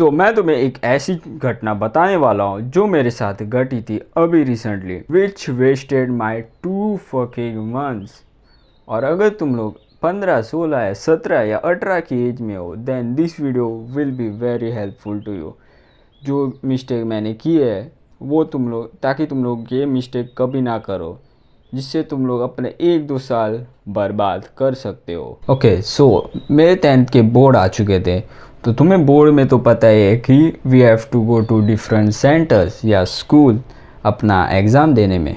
तो मैं तुम्हें एक ऐसी घटना बताने वाला हूँ जो मेरे साथ घटी थी अभी recently, which wasted my 2 fucking months। और अगर तुम लोग 15, 16 या 17 या 18 की एज में हो, then this video will be very helpful to you. जो मिस्टेक मैंने की है वो तुम लोग, ताकि तुम लोग ये मिस्टेक कभी ना करो, जिससे तुम लोग अपने 1-2 साल बर्बाद कर सकते हो। ओके, सो मेरे 10th के बोर्ड आ चुके थे। तो तुम्हें बोर्ड में तो पता ही है कि we have to go to different centres या स्कूल अपना एग्ज़ाम देने में।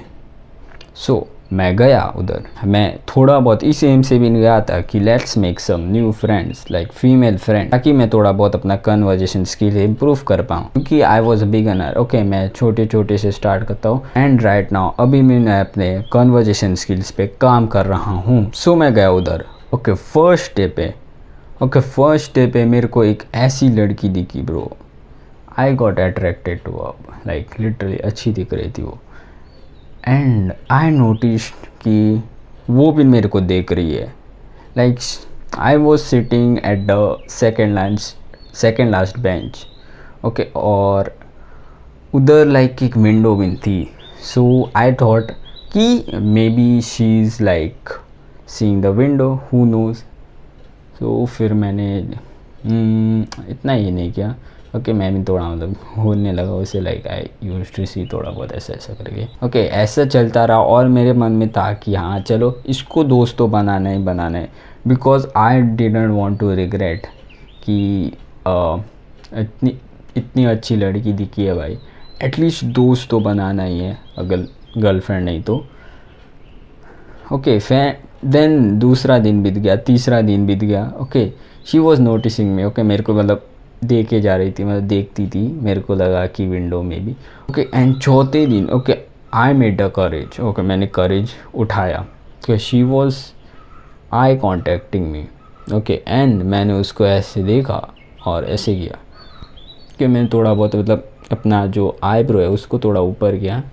सो मैं गया उधर। मैं थोड़ा बहुत इस एम से भी गया था कि let's make some new friends, like female friend, ताकि मैं थोड़ा बहुत अपना कन्वर्जेशन स्किल इम्प्रूव कर पाऊँ, क्योंकि I was a beginner. Okay, मैं छोटे छोटे से स्टार्ट करता हूँ एंड राइट नाउ अभी मैं अपने कन्वर्जेशन स्किल्स पे काम कर रहा हूँ। सो मैं गया उधर। ओके, फर्स्ट डे पे मेरे को एक ऐसी लड़की दिखी bro. I got attracted to अब, लाइक लिटरली अच्छी दिख रही थी वो। एंड आई नोटिस कि वो भी मेरे को देख रही है। Like I was sitting at the second last bench. Okay, और उधर लाइक एक विंडो भी थी। सो आई थॉट कि maybe she is like seeing the window, who nose. तो फिर मैंने इतना ही नहीं किया। ओके, मैं भी थोड़ा मतलब होने लगा उसे, लाइक आई यूज टू सी थोड़ा बहुत ऐसा ऐसा करके। ओके, ऐसा चलता रहा और मेरे मन में था कि हाँ चलो इसको दोस्त तो बनाना ही बनाना है, because I didn't want to regret कि इतनी इतनी अच्छी लड़की दिखी है भाई, एटलीस्ट दोस्त तो बनाना ही है, अगर गर्लफ्रेंड नहीं तो। ओके, देन दूसरा दिन बीत गया, तीसरा दिन बीत गया। Okay, she was noticing me. Okay, मेरे को मतलब देखे जा रही थी, मतलब देखती थी, मेरे को लगा कि विंडो में भी। ओके, एंड चौथे दिन okay I made a courage. Okay, मैंने करेज उठाया कि she was I contacting me. Okay, and मैंने उसको ऐसे देखा और ऐसे किया कि मैंने थोड़ा बहुत मतलब अपना जो आईब्रो है उसको थोड़ा ऊपर किया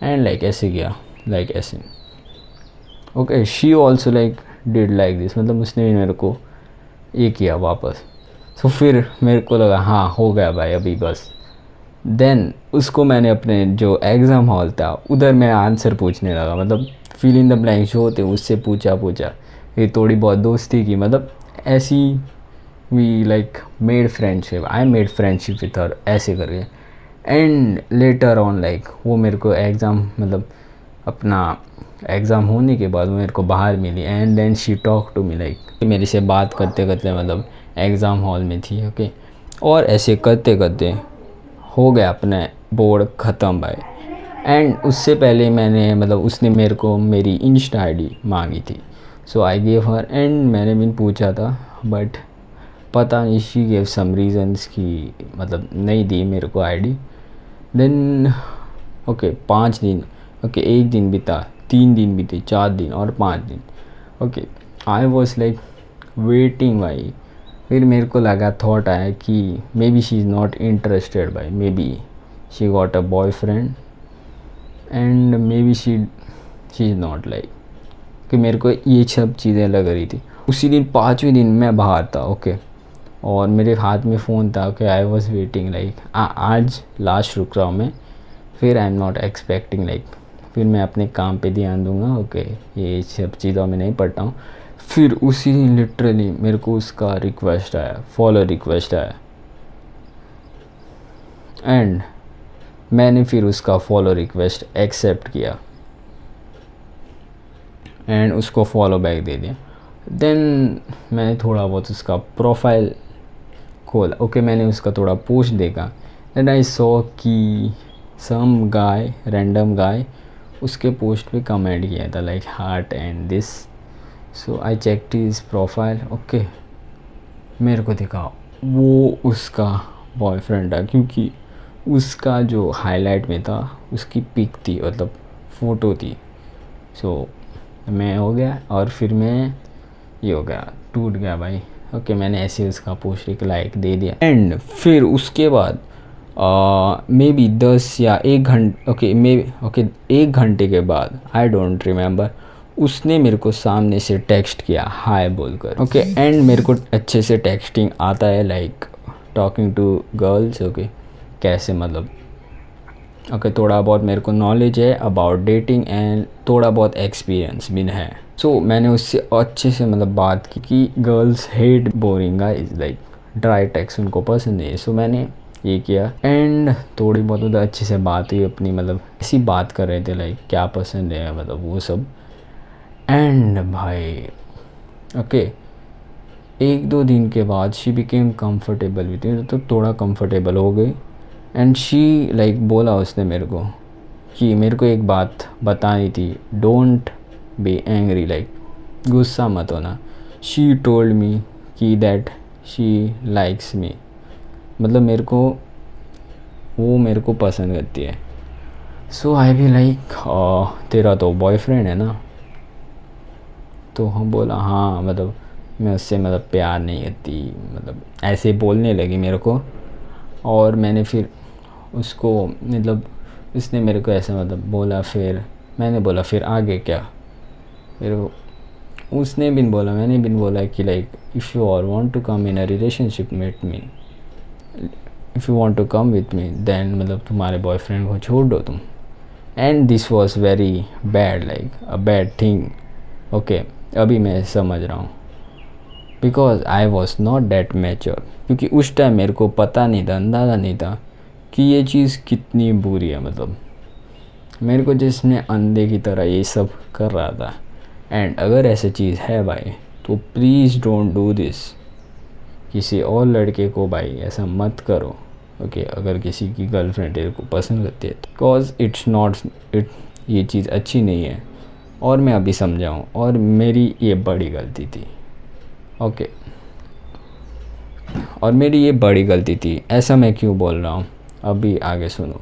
एंड लाइक ऐसे किया, लाइक ऐसे। Okay, she also like did like this, मतलब उसने भी मेरे को ये किया वापस। तो फिर मेरे को लगा हाँ हो गया भाई अभी बस। देन उसको मैंने अपने जो एग्ज़ाम हॉल था उधर मैं आंसर पूछने लगा, मतलब फिल इन द ब्लैंक जो होते उससे पूछा ये थोड़ी बहुत दोस्ती की, मतलब ऐसी we like made friendship, I made friendship with her ऐसे करके। एंड लेटर ऑन लाइक वो मेरे को एग्ज़ाम मतलब अपना एग्ज़ाम होने के बाद वो मेरे को बाहर मिली and then she talk to me, like मेरे से बात करते करते मतलब एग्ज़ाम हॉल में थी। ओके, और ऐसे करते करते हो गया अपने बोर्ड ख़त्म भाई। एंड उससे पहले मैंने मतलब उसने मेरे को मेरी इंस्टा आईडी मांगी थी। सो आई गेव हर एंड मैंने भी पूछा था, बट पता नहीं शी गेव सम रीजंस कि मतलब नहीं दी मेरे को आईडी। देन ओके 5 दिन, ओके 1 दिन बीता, 3 दिन बीते, 4 दिन और 5 दिन। Okay, I was like waiting भाई। फिर मेरे को लगा, थॉट आया कि maybe she is not interested भाई, maybe she got a boyfriend and maybe she is not like, कि मेरे को ये सब चीज़ें लग रही थी। उसी दिन 5वें दिन मैं बाहर था। ओके, और मेरे हाथ में फ़ोन था। Okay, I was waiting like आज लास्ट रुक रहा हूँ मैं, फिर I am not expecting like फिर मैं अपने काम पे ध्यान दूंगा। ओके, ये सब चीज़ों में नहीं पढ़ता हूँ। फिर उसी दिन लिटरली मेरे को उसका रिक्वेस्ट आया, फॉलो रिक्वेस्ट आया, एंड मैंने फिर उसका फॉलो रिक्वेस्ट एक्सेप्ट किया एंड उसको फॉलो बैक दे दिया। देन मैंने थोड़ा बहुत उसका प्रोफाइल खोला। ओके, मैंने उसका थोड़ा पोस्ट देखा एंड आई सॉ कि सम गाय, रैंडम गाय उसके पोस्ट पे कमेंट किया था like heart and this. So I checked his profile. Okay, मेरे को दिखा वो उसका बॉयफ्रेंड था, क्योंकि उसका जो हाईलाइट में था उसकी पिक थी, मतलब फ़ोटो थी। सो मैं हो गया और फिर मैं ये हो गया, टूट गया भाई। ओके, मैंने ऐसे उसका पोस्ट एक लाइक दे दिया एंड फिर उसके बाद मे बी 10 या 1 घंटे, ओके 1 घंटे के बाद, आई डोंट रिमेंबर, उसने मेरे को सामने से टेक्स्ट किया हाय बोलकर। ओके, एंड मेरे को अच्छे से टेक्सटिंग आता है, like talking to girls, okay, कैसे मतलब ओके थोड़ा बहुत मेरे को नॉलेज है अबाउट डेटिंग एंड थोड़ा बहुत एक्सपीरियंस भी है। सो मैंने उससे अच्छे से मतलब बात की कि girls hate boring guys, like dry text उनको पसंद नहीं है। सो मैंने ये किया एंड थोड़ी बहुत उधर अच्छे से बात हुई अपनी, मतलब ऐसी बात कर रहे थे लाइक क्या पसंद है मतलब वो सब। एंड भाई ओके 1-2 दिन के बाद she became comfortable with me, तो थोड़ा कंफर्टेबल हो गई। एंड शी लाइक बोला उसने मेरे को कि मेरे को एक बात बतानी थी, डोंट बी एंग्री, लाइक गुस्सा मत होना। शी टोल्ड मी कि दैट शी लाइक्स मी, मतलब मेरे को वो मेरे को पसंद करती है। सो आई भी लाइक तेरा तो बॉयफ्रेंड है ना? तो हम बोला हाँ, मतलब मैं उससे मतलब प्यार नहीं करती, मतलब ऐसे बोलने लगी मेरे को। और मैंने फिर उसको मतलब उसने मेरे को ऐसे मतलब बोला, फिर मैंने बोला फिर आगे क्या? फिर उसने भी बोला, मैंने भी बोला कि like if you are want to come in a relationship with me, if you want to come with me then मतलब तुम्हारे बॉयफ्रेंड को छोड़ दो तुम। And this was very bad, like a bad thing. Okay अभी मैं समझ रहा हूँ, because I was not that mature, क्योंकि उस टाइम मेरे को पता नहीं था, अंदाज़ा नहीं था कि ये चीज़ कितनी बुरी है। मतलब मेरे को जिसने अंधे की तरह ये सब कर रहा था। एंड अगर ऐसी चीज़ है भाई तो प्लीज़ डोंट डू दिस, किसी और लड़के को भाई ऐसा मत करो। ओके अगर किसी की गर्लफ्रेंड तेरे को पसंद करती है, बिकॉज इट्स नॉट इट, ये चीज़ अच्छी नहीं है। और मैं अभी समझाऊँ, और मेरी ये बड़ी गलती थी। ओके और मेरी ये बड़ी गलती थी, ऐसा मैं क्यों बोल रहा हूँ अभी आगे सुनो।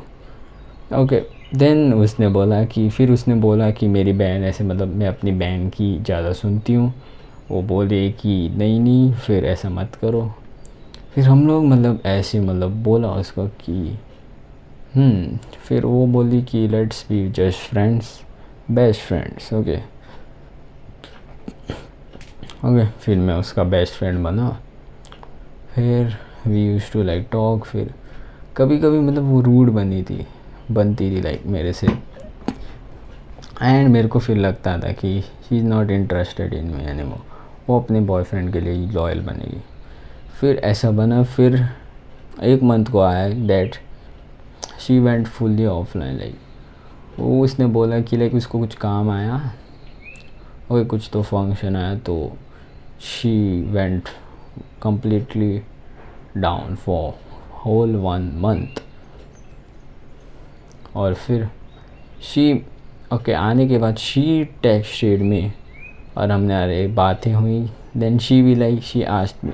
ओके देन उसने बोला कि फिर उसने बोला कि मेरी बहन ऐसे, मतलब मैं अपनी बहन की ज़्यादा सुनती हूँ। वो बोले कि नहीं नहीं फिर ऐसा मत करो। फिर हम लोग मतलब ऐसे मतलब बोला उसको कि फिर वो बोली कि let's be just friends, best friends. Okay फिर मैं उसका बेस्ट फ्रेंड बना। फिर we use to like talk. फिर कभी कभी मतलब वो रूड बनती थी लाइक मेरे से। एंड मेरे को फिर लगता था कि he is not interested in me anymore, वो अपने बॉयफ्रेंड के लिए ही लॉयल बनेगी। फिर ऐसा बना, फिर 1 मंथ को आया that she went fully offline, like वो उसने बोला कि लाइक उसको कुछ काम आया, ओके कुछ तो फंक्शन आया, तो she went completely down for whole 1 month. और फिर शी आने के बाद शी टेक्स्टेड मी, और हमने अरे बातें हुई। देन शी भी लाइक शी आस्क्ड मी,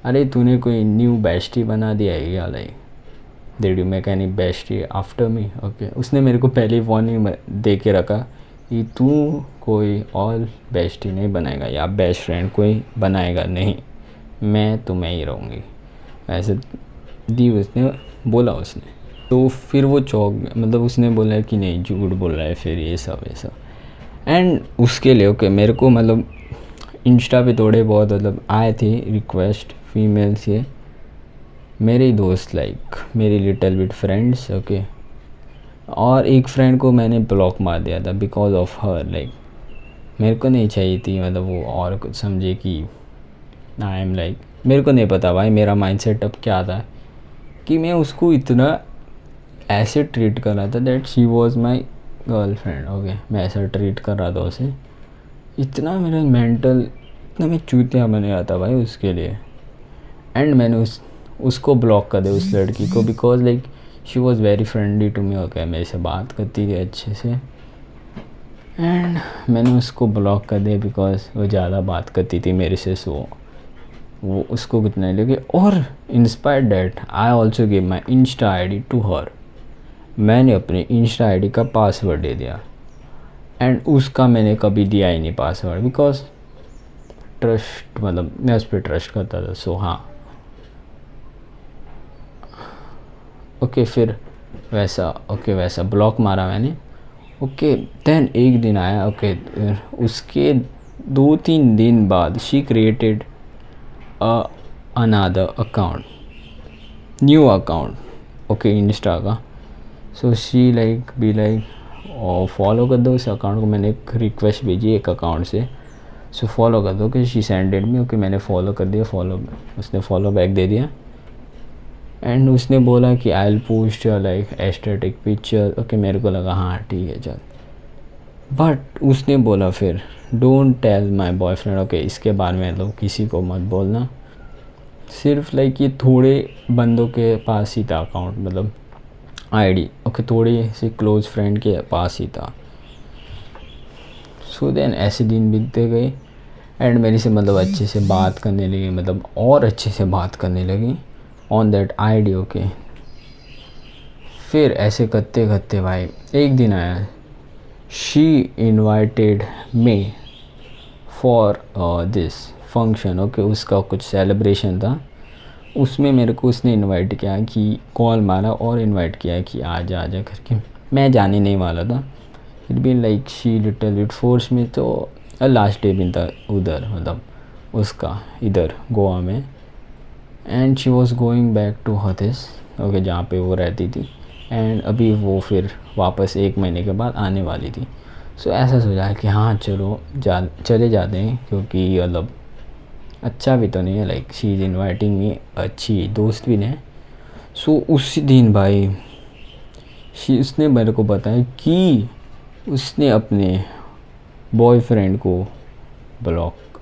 अरे तूने कोई न्यू बेस्टी बना दिया है या like did you make any bestie after me? Okay उसने मेरे को पहले वार्निंग दे के रखा कि तू कोई और बेस्टी नहीं बनाएगा या बेस्ट फ्रेंड कोई बनाएगा नहीं, मैं तो मैं ही रहूँगी, ऐसे दी उसने बोला उसने। तो फिर वो चौक, मतलब उसने बोला कि नहीं झूठ बोल रहा है, फिर ये सब। एंड उसके लिए ओके मेरे को मतलब इंस्टा पे थोड़े बहुत मतलब आए थे रिक्वेस्ट फीमेल से, मेरे ही दोस्त लाइक मेरी लिटिल बिट फ्रेंड्स। ओके और एक फ्रेंड को मैंने ब्लॉक मार दिया था बिकॉज ऑफ हर, लाइक मेरे को नहीं चाहिए थी मतलब वो और कुछ समझे कि आई एम लाइक, मेरे को नहीं पता भाई मेरा माइंडसेट अब क्या था कि मैं उसको इतना ऐसे ट्रीट कर रहा था that she was my girlfriend. Okay मैं ऐसा ट्रीट कर रहा था उसे, इतना मेरा मेंटल, इतना मैं चूतिया बन गया था भाई उसके लिए। एंड मैंने उसको ब्लॉक कर दिया उस लड़की को, because like she was very friendly to me. Okay मेरे से बात करती थी अच्छे से, एंड मैंने उसको ब्लॉक कर दिया बिकॉज वो ज़्यादा बात करती थी मेरे से। सो वो उसको कितना नहीं लगे। और inspired that I also give my insta ID to her, मैंने अपने इंस्टा ID का पासवर्ड दे दिया। एंड उसका मैंने कभी दिया ही नहीं पासवर्ड, बिकॉज ट्रस्ट, मतलब मैं उस पर ट्रस्ट करता था। सो हाँ ओके फिर वैसा ब्लॉक मारा मैंने। ओके देन एक दिन आया, ओके उसके 2-3 दिन बाद she created another account. New account, okay, insta का। So she like be like और फॉलो कर दो इस अकाउंट को। मैंने एक रिक्वेस्ट भेजी एक अकाउंट से, सो फॉलो कर दो कि शी सेंडेड मी। ओके, मैंने फॉलो कर दिया, उसने फॉलो बैक दे दिया। एंड उसने बोला कि I will post your like aesthetic picture. Okay, मेरे को लगा हाँ ठीक है चल। बट उसने बोला फिर don't tell my boyfriend. Okay, इसके बारे में मतलब किसी को मत बोलना। सिर्फ लाइक ये थोड़े बंदों के पास ही था अकाउंट, मतलब आईडी। ओके, थोड़े से क्लोज फ्रेंड के पास ही था। सो देन ऐसे दिन बीतते गए एंड मेरे से मतलब अच्छे से बात करने लगी, मतलब और अच्छे से बात करने लगी ऑन दैट आईडी। ओके, फिर ऐसे करते करते भाई एक दिन आया, she invited me for this function. Okay, उसका कुछ सेलिब्रेशन था, उसमें मेरे को उसने इनवाइट किया कि कॉल मारा और इनवाइट किया कि आजा आजा करके। मैं जाने नहीं वाला था, फिर भी like she little bit force में। तो लास्ट डे भी था उधर, मतलब उसका इधर गोवा में। And she was going back to हथिस, ओके, जहाँ पे वो रहती थी। एंड अभी वो फिर वापस 1 महीने के बाद आने वाली थी। सो ऐसा सोचा कि हाँ चलो चले जाते हैं, क्योंकि मतलब अच्छा भी तो नहीं है, like she is inviting me, अच्छी दोस्त भी नहीं। सो उसी दिन भाई उसने मेरे को बताया कि उसने अपने बॉयफ्रेंड को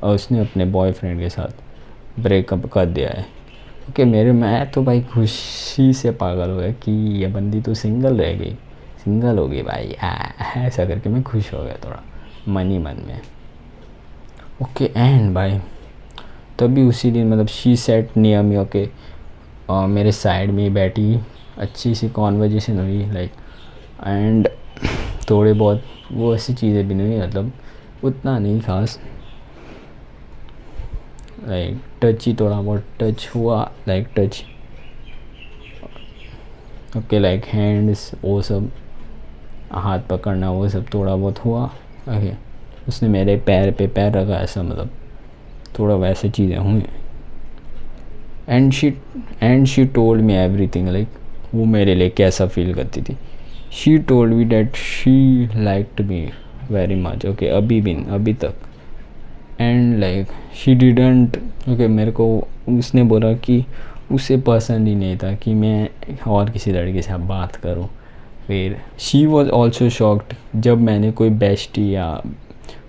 उसने अपने बॉयफ्रेंड के साथ ब्रेकअप कर दिया है। ओके, मैं तो भाई खुशी से पागल हो गया कि ये बंदी तो सिंगल हो गई भाई। ऐसा करके मैं खुश हो गया थोड़ा मन ही मन में। ओके, एंड भाई तभी उसी दिन मतलब she said near me. Okay, मेरे साइड में बैठी, अच्छी सी कॉन्वर्जेशन हुई लाइक। एंड थोड़े बहुत वो ऐसी चीज़ें भी नहीं, मतलब उतना नहीं खास, लाइक टच ही थोड़ा बहुत टच हुआ, like touch. Okay, like hands वो सब, हाथ पकड़ना वो सब थोड़ा बहुत हुआ। ओके, उसने मेरे पैर पे पैर रखा, ऐसा मतलब थोड़ा वैसे चीज़ें हुई। And she told me everything, like वो मेरे लिए कैसा फील करती थी। She told me that she liked me very much. Okay, अभी तक। And like she didn't, okay, मेरे को उसने बोला कि उसे पसंद ही नहीं था कि मैं और किसी लड़के से बात करूं। फिर शी वॉज ऑल्सो शॉक्ड जब मैंने कोई बेस्टी या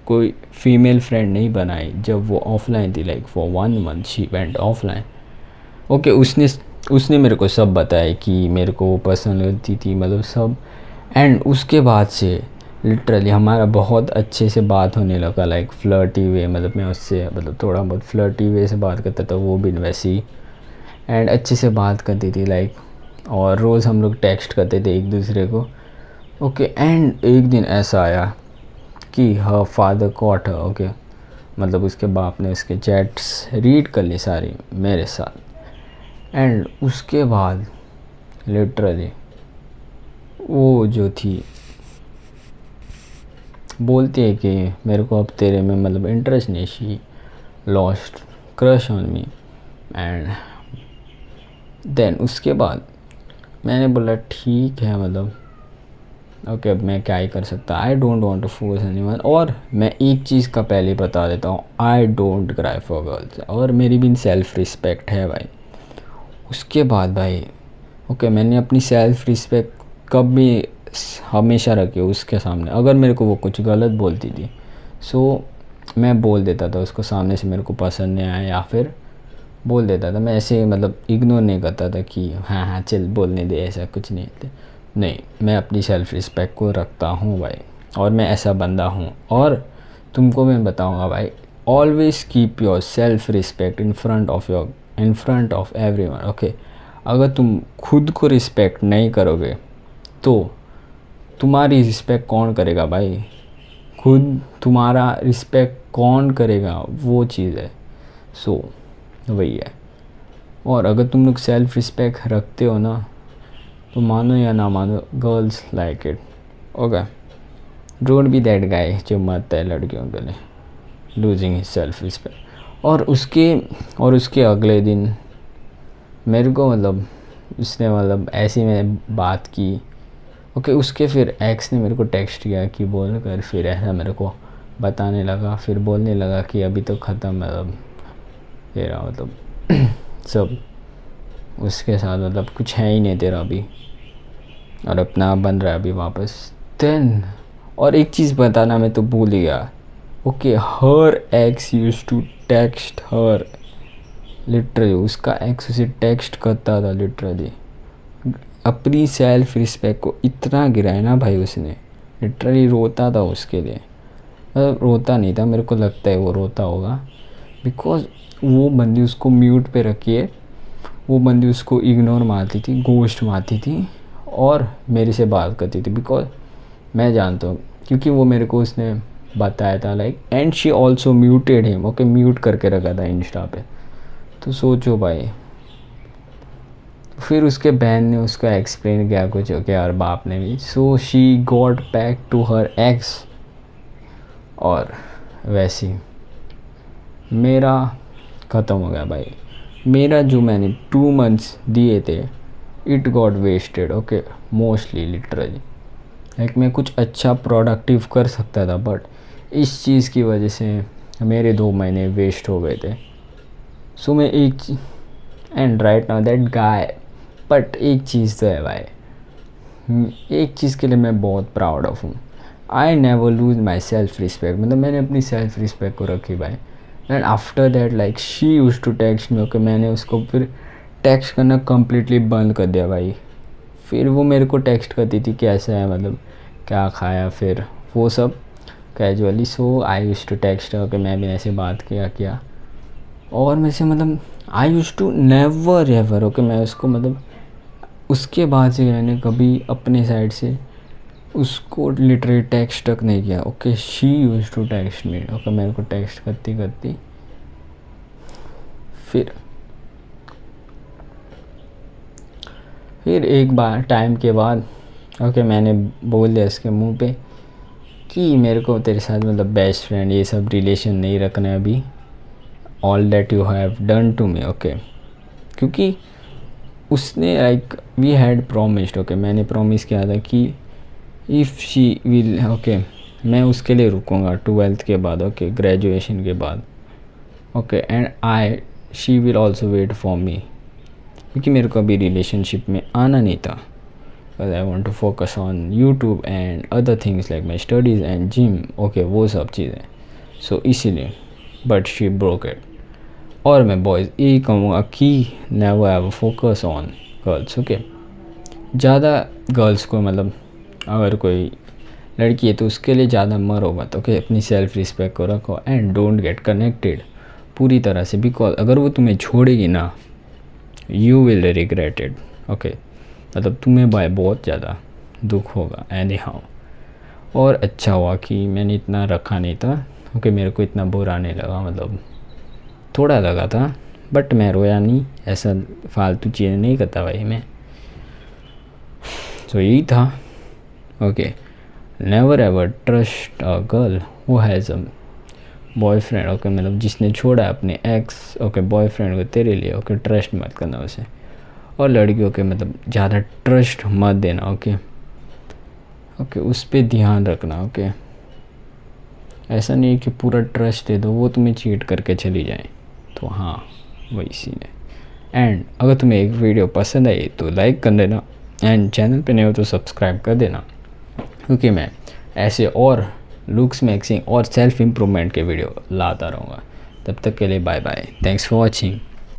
कोई फीमेल फ्रेंड नहीं बनाई जब वो ऑफलाइन थी, like for 1 month she went offline. Okay, उसने मेरे को सब बताया कि मेरे को पसंद होती थी, मतलब सब। एंड उसके बाद से लिटरली हमारा बहुत अच्छे से बात होने लगा, लाइक फ्लर्टी वे, मतलब मैं उससे मतलब थोड़ा बहुत फ्लर्टी वे से बात करता था, वो भी वैसी। एंड अच्छे से बात करती थी लाइक, और रोज़ हम लोग टेक्स्ट करते थे एक दूसरे को। ओके, एंड एक दिन ऐसा आया कि her father caught her. Okay, मतलब उसके बाप ने उसके चैट्स रीड कर ली सारी मेरे साथ। एंड उसके बाद लिटरली वो जो थी बोलती है कि मेरे को अब तेरे में मतलब इंटरेस्ट नहीं। She lost crush on me. And then उसके बाद मैंने बोला ठीक है, मतलब ओके, अब मैं क्या ही कर सकता। I don't want to force anyone. और मैं एक चीज़ का पहले बता देता हूँ, I don't cry for girls, और मेरी भी सेल्फ़ रिस्पेक्ट है भाई। उसके बाद भाई ओके, मैंने अपनी सेल्फ़ रिस्पेक्ट कब भी हमेशा रखी उसके सामने। अगर मेरे को वो कुछ गलत बोलती थी सो मैं बोल देता था उसको सामने से, मेरे को पसंद नहीं आया, या फिर बोल देता था। मैं ऐसे मतलब इग्नोर नहीं करता था कि हाँ हाँ चल बोलने दे, ऐसा कुछ नहीं। मैं अपनी सेल्फ़ रिस्पेक्ट को रखता हूँ भाई, और मैं ऐसा बंदा हूँ। और तुमको मैं बताऊँगा भाई, always keep your self respect in front of everyone. Okay, अगर तुम खुद को रिस्पेक्ट नहीं करोगे तो तुम्हारी रिस्पेक्ट कौन करेगा भाई? खुद तुम्हारा रिस्पेक्ट कौन करेगा, वो चीज़ है। सो वही है। और अगर तुम लोग सेल्फ़ रिस्पेक्ट रखते हो ना, तो मानो या ना मानो girls like it. Okay, don't be that guy जो मरता है लड़कियों के लिए, लूजिंग हिज सेल्फ रिस्पेक्ट। और उसके अगले दिन मेरे को मतलब उसने मतलब ऐसी में बात की। ओके उसके फिर एक्स ने मेरे को टेक्स्ट किया कि बोल कर, फिर ऐसा मेरे को बताने लगा, फिर बोलने लगा कि अभी तो ख़त्म मतलब तेरा मतलब सब उसके साथ मतलब कुछ है ही नहीं तेरा अभी, और अपना बन रहा है अभी वापस। देन और एक चीज़ बताना मैं तो भूल ही गया। Okay her ex use to text her, literally उसका एक्स उसे टेक्स्ट करता था लिटरली। अपनी सेल्फ रिस्पेक्ट को इतना गिराया ना भाई उसने, लिटरली रोता था उसके लिए। मतलब रोता नहीं था, मेरे को लगता है वो रोता होगा, बिकॉज वो बंदी उसको म्यूट पे रखिए, वो बंदी उसको इग्नोर मारती थी, गोस्ट मारती थी और मेरे से बात करती थी। बिकॉज मैं जानता हूँ क्योंकि वो मेरे को उसने बताया था like, and she also muted him. Okay mute करके रखा था इंस्टा पे। तो सोचो भाई, फिर उसके बहन ने उसको एक्सप्लेन किया कुछ, ओके और बाप ने भी। So she got back to her ex, और वैसी मेरा ख़त्म हो गया भाई। मेरा जो मैंने 2 मंथ्स दिए थे, it got wasted. Okay mostly literally like मैं कुछ अच्छा प्रोडक्टिव कर सकता था, बट इस चीज़ की वजह से मेरे 2 महीने वेस्ट हो गए थे। सो मैं and right now that guy, but एक चीज़ तो है भाई, एक चीज़ के लिए मैं बहुत प्राउड ऑफ हूँ। I never lose my self respect, मतलब मैंने अपनी सेल्फ रिस्पेक्ट को रखी भाई। And after that like she use to text me. Okay मैंने उसको फिर टेक्स्ट करना कम्प्लीटली बंद कर दिया भाई। फिर वो मेरे को टेक्स्ट करती थी कैसा है, मतलब क्या खाया, फिर वो सब casually. So I use to text. Okay मैं भी ऐसे बात किया और मेरे से मतलब I use to never ever. Okay मैं उसको मतलब उसके बाद से मैंने कभी अपने साइड से उसको लिटरली टेक्स्ट तक नहीं किया। Okay she use to text me. Okay मेरे को टेक्स्ट करती फिर एक बार टाइम के बाद ओके मैंने बोल दिया इसके मुंह पे कि मेरे को तेरे साथ मतलब बेस्ट फ्रेंड ये सब रिलेशन नहीं रखना है अभी, all that you have done to me. Okay क्योंकि उसने like we had promised. Okay मैंने प्रॉमिस किया था कि इफ़ शी विल, ओके मैं उसके लिए रुकूंगा 12th के बाद, ओके ग्रेजुएशन के बाद। Okay and she will also wait for me, क्योंकि मेरे को अभी रिलेशनशिप में आना नहीं था। Because I want to focus on YouTube and other things like my studies and gym. Okay वो सब चीज़ें, सो इसीलिए बट शी ब्रोक इट। और मैं बॉयज़ यही कहूँगा कि never have focus on girls. Okay ज़्यादा गर्ल्स को मतलब अगर कोई लड़की है तो उसके लिए ज़्यादा मरो मत। ओके अपनी सेल्फ रिस्पेक्ट को रखो एंड डोंट गेट कनेक्टेड पूरी तरह से, बिकॉज अगर वो तुम्हें छोड़ेगी ना you will regret it. Okay मतलब तुम्हें भाई बहुत ज़्यादा दुख होगा एनी हाउ। और अच्छा हुआ कि मैंने इतना रखा नहीं था। ओके मेरे को इतना बुरा नहीं लगा, मतलब थोड़ा लगा था बट मैं रोया नहीं, ऐसा फालतू चीज़ें नहीं करता भाई मैं। तो यही था। Okay never ever trust a girl who has a boyfriend. Okay मतलब जिसने छोड़ा अपने एक्स ओके बॉयफ्रेंड को तेरे लिए। ओके ट्रस्ट मत करना उसे। और लड़कियों के मतलब ज़्यादा ट्रस्ट मत देना। ओके ओके उस पर ध्यान रखना। ओके ऐसा नहीं है कि पूरा ट्रस्ट दे दो वो तुम्हें चीट करके चली जाए, तो हाँ वही सीन है। एंड अगर तुम्हें एक वीडियो पसंद आई तो लाइक कर देना, एंड चैनल पे नहीं हो तो सब्सक्राइब कर देना, क्योंकि मैं ऐसे और लुक्स मैक्सिंग और सेल्फ इम्प्रूवमेंट के वीडियो लाता रहूँगा। तब तक के लिए bye bye, thanks for watching.